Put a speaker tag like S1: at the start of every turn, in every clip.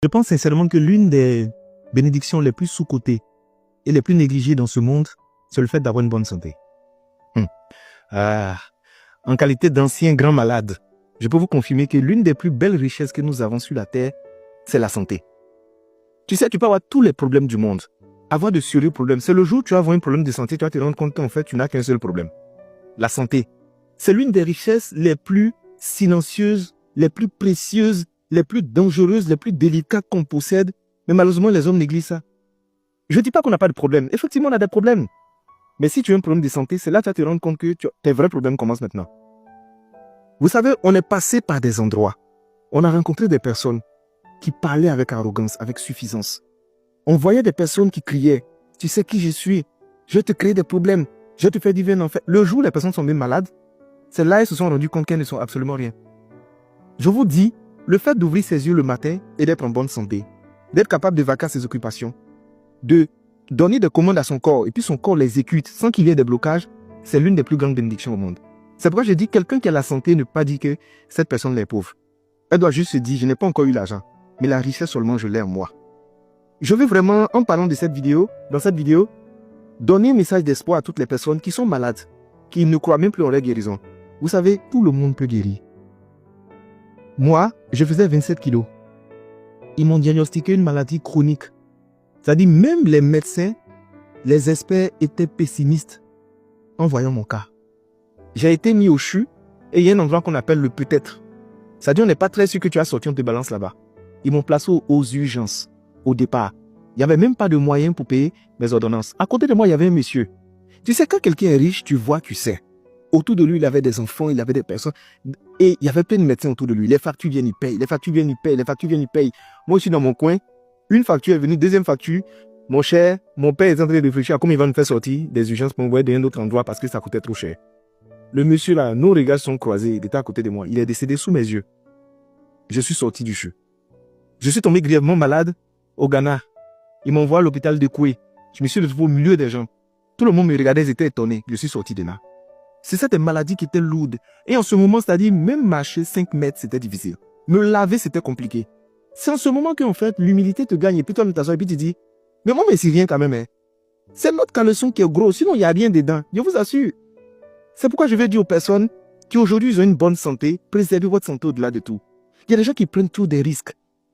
S1: Je pense sincèrement que l'une des bénédictions les plus sous-cotées et les plus négligées dans ce monde, c'est le fait d'avoir une bonne santé. En qualité d'ancien grand malade, je peux vous confirmer que l'une des plus belles richesses que nous avons sur la terre, c'est la santé. Tu sais, tu peux avoir tous les problèmes du monde, avoir de sérieux problèmes. C'est le jour où tu vas avoir un problème de santé, tu vas te rendre compte qu'en fait, tu n'as qu'un seul problème. La santé. C'est l'une des richesses les plus silencieuses, les plus précieuses, les plus dangereuses, les plus délicates qu'on possède. Mais malheureusement, les hommes négligent ça. Je ne dis pas qu'on n'a pas de problème. Effectivement, on a des problèmes. Mais si tu as un problème de santé, c'est là que tu vas te rendre compte que tes vrais problèmes commencent maintenant. Vous savez, on est passé par des endroits. On a rencontré des personnes qui parlaient avec arrogance, avec suffisance. On voyait des personnes qui criaient « Tu sais qui je suis? Je vais te créer des problèmes. Je vais te faire vivre un enfer. » Le jour où les personnes sont bien malades, c'est là qu'ils se sont rendus compte qu'elles ne sont absolument rien. Je vous dis, le fait d'ouvrir ses yeux le matin et d'être en bonne santé, d'être capable de vaquer à ses occupations, de donner des commandes à son corps et puis son corps les exécute sans qu'il y ait des blocages, c'est l'une des plus grandes bénédictions au monde. C'est pourquoi je dis quelqu'un qui a la santé ne peut pas dire que cette personne est pauvre. Elle doit juste se dire, je n'ai pas encore eu l'argent, mais la richesse seulement je l'ai en moi. Je veux vraiment, en parlant de cette vidéo, dans cette vidéo, donner un message d'espoir à toutes les personnes qui sont malades, qui ne croient même plus en leur guérison. Vous savez, tout le monde peut guérir. Moi, je faisais 27 kilos. Ils m'ont diagnostiqué une maladie chronique. C'est-à-dire, même les médecins, les experts étaient pessimistes en voyant mon cas. J'ai été mis au CHU et il y a un endroit qu'on appelle le peut-être. C'est-à-dire, on n'est pas très sûr que tu as sorti, on te balance là-bas. Ils m'ont placé aux urgences, au départ. Il n'y avait même pas de moyens pour payer mes ordonnances. À côté de moi, il y avait un monsieur. Tu sais, quand quelqu'un est riche, tu vois, tu sais. Autour de lui, il avait des enfants, il avait des personnes. Et il y avait plein de médecins autour de lui. Les factures viennent, ils payent. Les factures viennent, ils payent. Les factures viennent, ils payent. Moi, je suis dans mon coin. Une facture est venue, deuxième facture. Mon cher, mon père est en train de réfléchir à comment il va nous faire sortir des urgences pour m'envoyer dans un autre endroit parce que ça coûtait trop cher. Le monsieur là, nos regards sont croisés. Il était à côté de moi. Il est décédé sous mes yeux. Je suis sorti du CHU. Je suis tombé grièvement malade au Ghana. Ils m'envoient à l'hôpital de Koué. Je me suis retrouvé au milieu des gens. Tout le monde me regardait, ils étaient étonnés. Je suis sorti de là. C'est cette maladie qui était lourde. Et en ce moment, c'est-à-dire, même marcher 5 mètres, c'était difficile. Me laver, c'était compliqué. C'est en ce moment qu'en fait, l'humilité te gagne. Et puis toi, tu t'assois et puis tu dis, mais moi, mais c'est rien quand même. Hein. C'est notre caleçon qui est gros. Sinon, il n'y a rien dedans. Je vous assure. C'est pourquoi je vais dire aux personnes qui aujourd'hui ont une bonne santé, préservez votre santé au-delà de tout. Il y a des gens qui prennent toujours des risques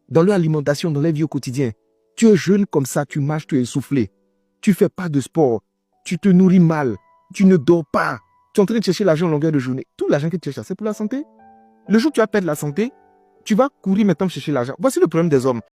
S1: dans leur alimentation, dans leur vie au quotidien. Tu es jeune comme ça, tu marches, tu es essoufflé. Tu fais pas de sport. Tu te nourris mal. Tu ne dors pas. Tu es en train de chercher l'argent en longueur de journée. Tout l'argent que tu cherches, c'est pour la santé. Le jour où tu vas perdre la santé, tu vas courir maintenant chercher l'argent. Voici le problème des hommes.